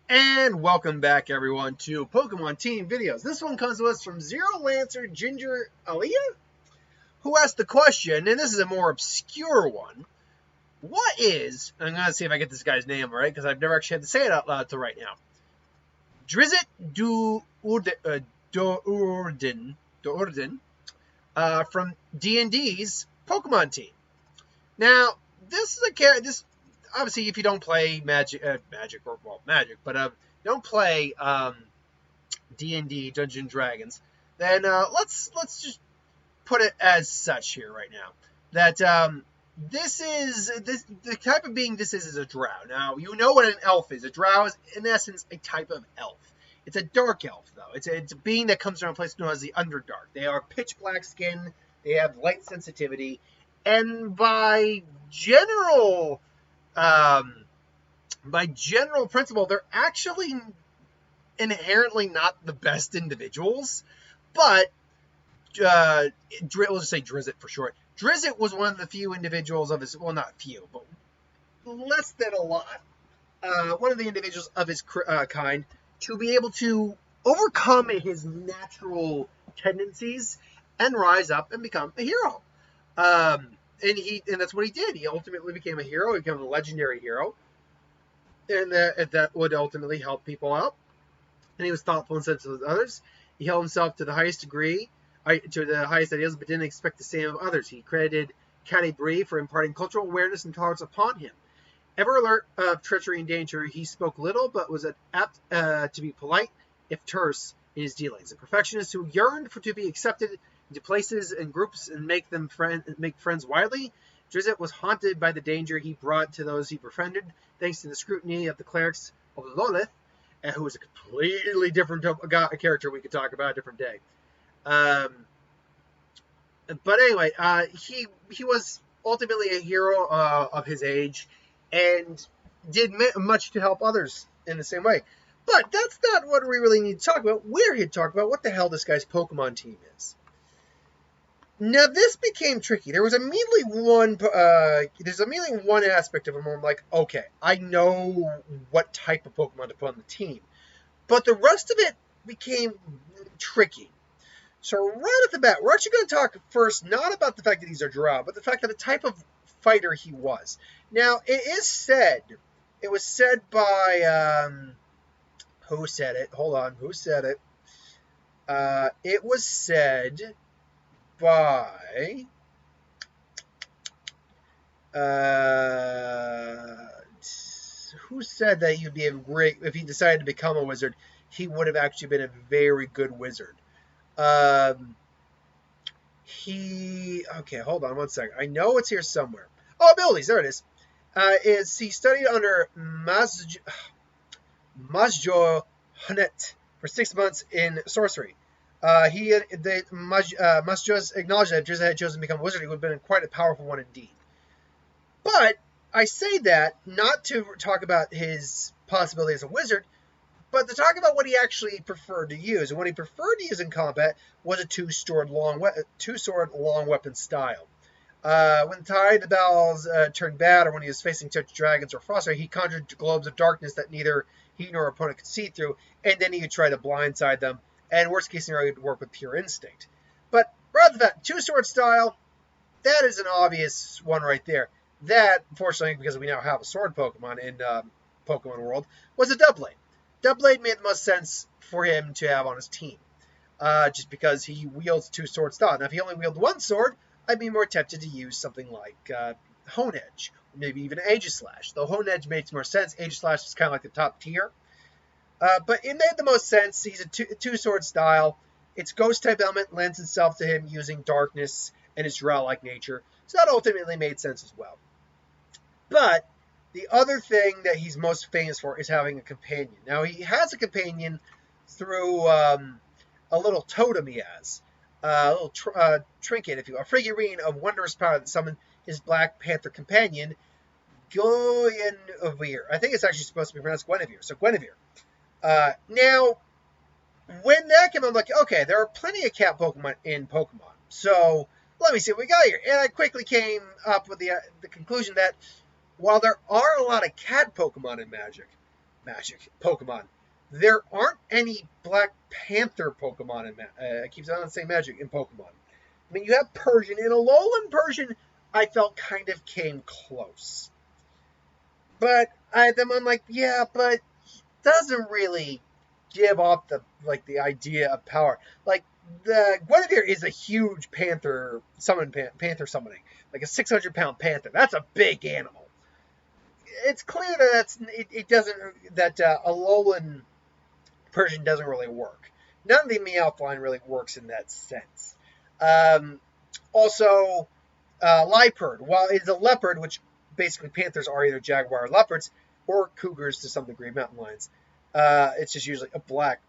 And welcome back, everyone, to Pokemon Team Videos. This one comes to us from Zero Lancer Ginger Aaliyah, who asked the question, and this is a more obscure one. What is, I'm going to see if I get this guy's name right, because I've never actually had to say it out loud till right now. Drizzt Do'Urden from DxD's Pokemon Team. Now, this is a character, obviously, if you don't play Magic, don't play D&D Dungeons & Dragons, then let's just put it as such here right now. That the type of being this is a drow. Now, you know what an elf is. A drow is, in essence, a type of elf. It's a dark elf, though. It's a being that comes from a place known as the Underdark. They are pitch black skin. They have light sensitivity. And by general principle, they're actually inherently not the best individuals, but we'll just say Drizzt for short. Drizzt was one of the few individuals of his, well, not few, but less than a lot, one of the individuals of his kind to be able to overcome his natural tendencies and rise up and become a hero. And that's what he did. He ultimately became a hero. He became a legendary hero. And that would ultimately help people out. And he was thoughtful and sensitive to others. He held himself to the highest degree, to the highest ideals, but didn't expect the same of others. He credited Caddy for imparting cultural awareness and tolerance upon him. Ever alert of treachery and danger, he spoke little, but was apt to be polite, if terse, in his dealings. A perfectionist who yearned to be accepted into places and groups and make friends widely, Drizzt was haunted by the danger he brought to those he befriended, thanks to the scrutiny of the clerics of Lolith, who was a completely different character we could talk about a different day. But anyway, he was ultimately a hero of his age and did much to help others in the same way. But that's not what we really need to talk about. We're here to talk about what the hell this guy's Pokemon team is. Now, this became tricky. There was immediately one aspect of him where I'm like, okay, I know what type of Pokemon to put on the team. But the rest of it became tricky. So right at the bat, we're actually going to talk first not about the fact that he's a drow, but the fact that the type of fighter he was. Now, it was said by, who said it? Hold on, who said it? It was said by who said that you'd be a great, if he decided to become a wizard, he would have actually been a very good wizard. Okay, hold on one second. I know it's here somewhere. Oh, abilities, there it is. He studied under Masjo Hunet for 6 months in sorcery. Must just acknowledge that if Drizzt had chosen to become a wizard, he would have been quite a powerful one indeed. But I say that not to talk about his possibility as a wizard, but to talk about what he actually preferred to use. And what he preferred to use in combat was a two-sword long weapon style. When the tide of battles turned bad, or when he was facing such dragons or frostray, he conjured globes of darkness that neither he nor opponent could see through, and then he would try to blindside them. And worst case scenario, he'd work with pure instinct. But rather than that, two-sword style, that is an obvious one right there. That, fortunately, because we now have a sword Pokemon in Pokemon World, was a Doublade. Doublade made the most sense for him to have on his team, just because he wields two-sword style. Now, if he only wielded one sword, I'd be more tempted to use something like Hone Edge, maybe even Aegislash. Though Hone Edge makes more sense, Aegislash is kind of like the top tier. But it made the most sense. He's a two-sword style. Its ghost-type element lends itself to him using darkness and his drow-like nature. So that ultimately made sense as well. But the other thing that he's most famous for is having a companion. Now, he has a companion through a little totem he has. A little trinket, if you will. A figurine of wondrous power that summoned his Black Panther companion, Guinevere. I think it's actually supposed to be pronounced Guinevere. So Guinevere. Now, when that came out, I'm like, okay, there are plenty of cat Pokemon in Pokemon. So let me see what we got here. And I quickly came up with the conclusion that while there are a lot of cat Pokemon in Magic, Pokemon. There aren't any Black Panther Pokemon in I keep on saying Magic in Pokemon. I mean, you have Persian, and Alolan Persian, I felt kind of came close. But I'm like, yeah, but doesn't really give off the idea of power. Like the Guinevere is a huge panther summoning, like a 600-pound panther. That's a big animal. It's clear that it doesn't Alolan Persian doesn't really work. None of the Meowth line really works in that sense. Also, Liepard, while it's a leopard, which basically panthers are either jaguar or leopards, or cougars to some degree, mountain lions. It's just usually a black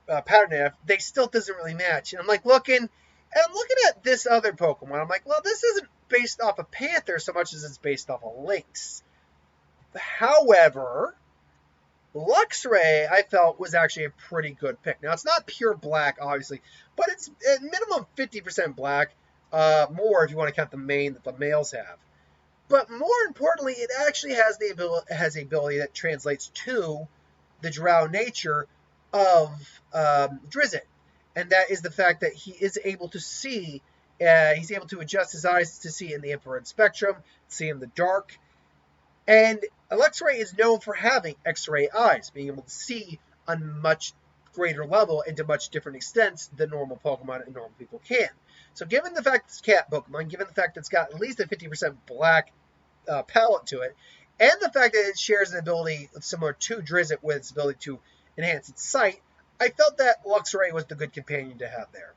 pattern. They still doesn't really match. And I'm like looking at this other Pokemon. I'm like, well, this isn't based off a panther so much as it's based off a lynx. However, Luxray, I felt, was actually a pretty good pick. Now, it's not pure black, obviously, but it's at minimum 50% black, more if you want to count the mane that the males have. But more importantly, it actually has the ability that translates to the drow nature of Drizzt. And that is the fact that he is able to see, he's able to adjust his eyes to see in the infrared spectrum, see in the dark. And Luxray is known for having X-ray eyes, being able to see on much greater level and to much different extents than normal Pokemon and normal people can. So given the fact it's cat Pokemon, given the fact that it's got at least a 50% black palette to it, and the fact that it shares an ability similar to Drizzt with its ability to enhance its sight, I felt that Luxray was the good companion to have there.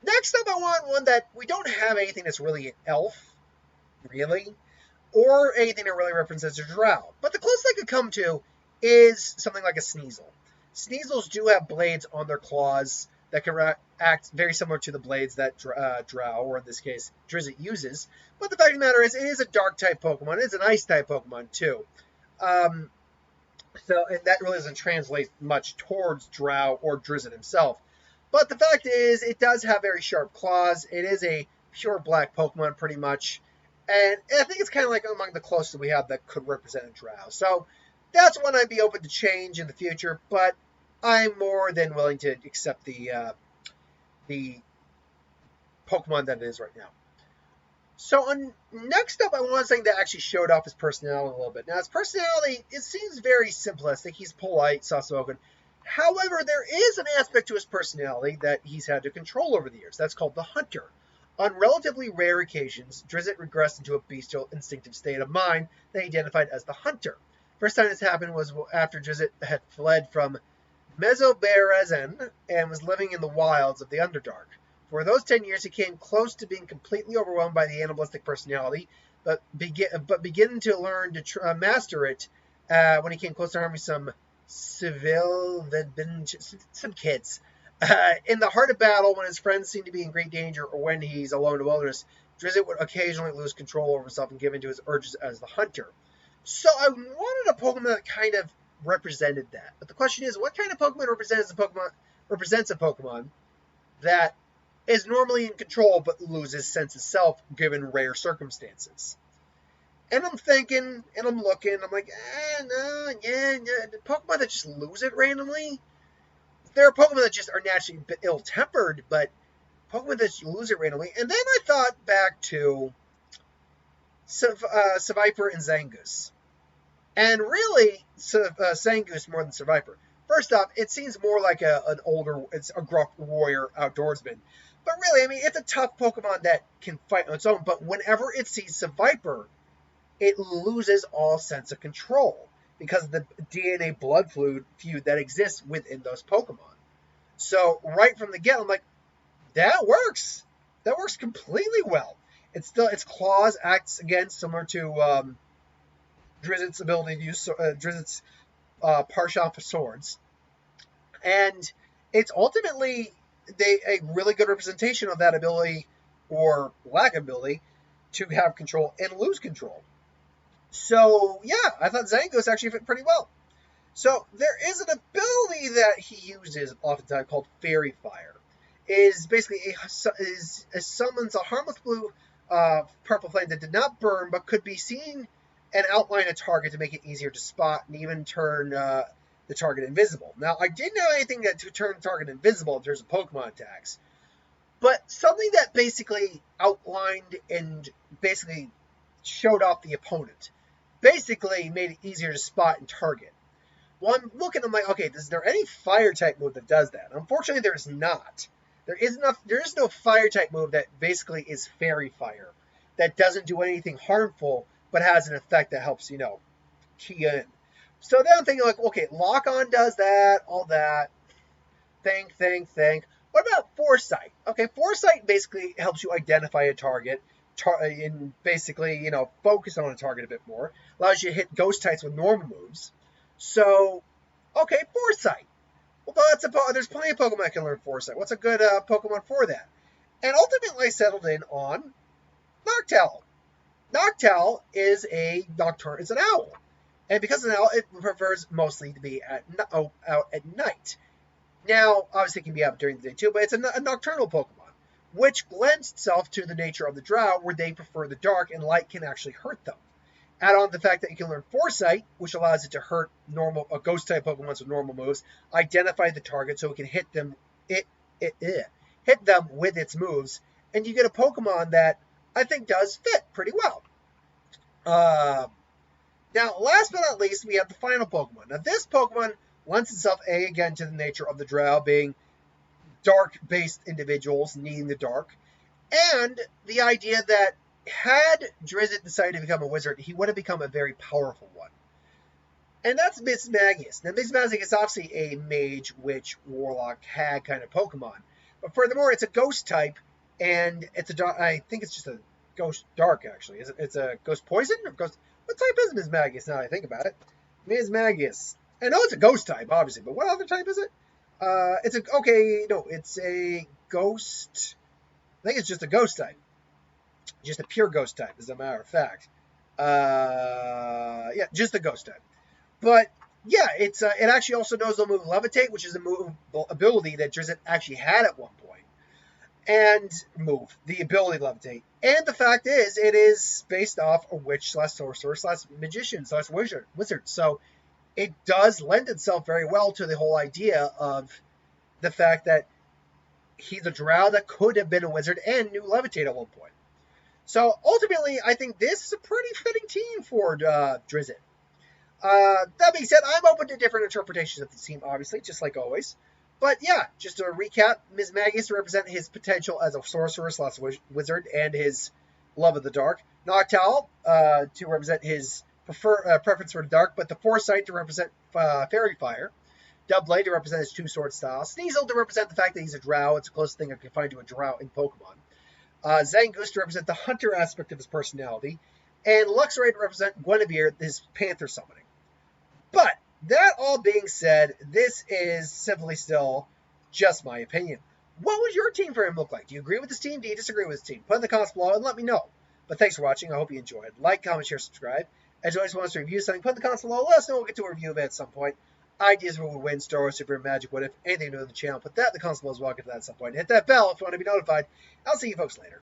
Next up, I want one that we don't have anything that's really an elf, really, or anything that really represents a drow. But the closest I could come to is something like a Sneasel. Sneasels do have blades on their claws that can act very similar to the blades that drow, or in this case, Drizzt uses. But the fact of the matter is, it is a dark-type Pokemon. It's an ice-type Pokemon, too. And that really doesn't translate much towards drow or Drizzt himself. But the fact is, it does have very sharp claws. It is a pure black Pokemon, pretty much. And I think it's kind of like among the closest we have that could represent a drow. So that's one I'd be open to change in the future, but I'm more than willing to accept the Pokemon that it is right now. So next up, I want something that actually showed off his personality a little bit. Now, his personality, it seems very simplistic. He's polite, soft-spoken. However, there is an aspect to his personality that he's had to control over the years. That's called the Hunter. On relatively rare occasions, Drizzt regressed into a bestial, instinctive state of mind that he identified as the Hunter. First time this happened was after Drizzt had fled from Mesoberezan and was living in the wilds of the Underdark. For those 10 years, he came close to being completely overwhelmed by the animalistic personality, but beginning to learn to master it when he came close to harming some kids. In the heart of battle, when his friends seem to be in great danger or when he's alone in the wilderness, Drizzt would occasionally lose control over himself and give in to his urges as the hunter. So I wanted a Pokemon that kind of represented that. But the question is, what kind of Pokemon represents a Pokemon that is normally in control but loses sense of self given rare circumstances? And I'm thinking, and I'm looking, I'm like, the Pokemon that just lose it randomly? There are Pokemon that just are naturally a bit ill-tempered, but Pokemon that just lose it randomly. And then I thought back to Seviper and Zengus. And really, Zengus more than Seviper. First off, it seems more like it's a gruff warrior outdoorsman. But really, I mean, it's a tough Pokemon that can fight on its own. But whenever it sees Seviper, it loses all sense of control because of the DNA blood feud that exists within those Pokemon. So right from the get, I'm like, that works. That works completely well. Its claws acts again similar to Drizzt's ability to use Drizzt's Partial for swords, and it's ultimately a really good representation of that ability or lack of ability to have control and lose control. So yeah, I thought Zengus actually fit pretty well. So there is an ability that he uses oftentimes called Fairy Fire. Is basically summons a harmless blue purple flame that did not burn but could be seen and outline a target to make it easier to spot and even turn the target invisible. Now, I didn't know anything that to turn the target invisible in terms of Pokemon attacks, but something that basically outlined and basically showed off the opponent. Basically made it easier to spot and target. Well, I'm looking, I'm like, okay, is there any fire-type move that does that? Unfortunately, there's not. There is no fire-type move that basically is Fairy Fire, that doesn't do anything harmful, but has an effect that helps, key in. So then I'm thinking, like, okay, Lock-On does that, all that. Think. What about Foresight? Okay, Foresight basically helps you identify a target, and basically, focus on a target a bit more. Allows you to hit ghost types with normal moves. So, okay, Foresight. Well, there's plenty of Pokemon that can learn Foresight. What's a good Pokemon for that? And ultimately, I settled in on Noctel. Noctel is it's an owl. And because it's an owl, it prefers mostly to be out at night. Now, obviously, it can be out during the day too, but it's a nocturnal Pokemon, which lends itself to the nature of the Drow, where they prefer the dark and light can actually hurt them. Add on the fact that you can learn Foresight, which allows it to hurt ghost-type Pokemon with normal moves, identify the target so it can hit them with its moves, and you get a Pokemon that I think does fit pretty well. Now, last but not least, we have the final Pokemon. Now, this Pokemon lends itself, again, to the nature of the Drow, being dark-based individuals needing the dark, and the idea that had Drizzt decided to become a wizard, he would have become a very powerful one. And that's Mismagius. Now, Mismagius is obviously a mage, witch, warlock, hag kind of Pokemon. But furthermore, it's a ghost type, and I think it's just a ghost dark, actually. It's a ghost poison? Or ghost... What type is Mismagius now that I think about it? Mismagius. I know it's a ghost type, obviously, but what other type is it? It's a ghost... I think it's just a ghost type. Just a pure ghost type, as a matter of fact. Yeah, just a ghost type. But yeah, it actually also knows the move Levitate, which is a move ability that Drizzt actually had at one point. And the ability to Levitate. And the fact is, it is based off a witch / sorcerer / magician / wizard. So it does lend itself very well to the whole idea of the fact that he's a drow that could have been a wizard and knew Levitate at one point. So ultimately, I think this is a pretty fitting team for Drizzt. That being said, I'm open to different interpretations of the team, obviously, just like always. But yeah, just to recap, Mismagius to represent his potential as a sorcerer / wizard and his love of the dark. Noctel to represent his preference for the dark, but the Foresight to represent Fairy Fire. Doublade to represent his two-sword style. Sneasel to represent the fact that he's a drow. It's the closest thing I can find to a drow in Pokemon. Zengus to represent the hunter aspect of his personality. And Luxray to represent Guinevere, his panther summoning. But that all being said, this is simply still just my opinion. What would your team for him look like? Do you agree with this team? Do you disagree with this team? Put in the comments below and let me know. But thanks for watching. I hope you enjoyed. Like, comment, share, subscribe. As you always want us to review something, put in the comments below. Let us know. We'll get to a review of it at some point. Ideas for who would win, Star Wars, Super, Magic, what if, anything new to the channel. Put that in the comments below as well. Get to that at some point. Hit that bell if you want to be notified. I'll see you folks later.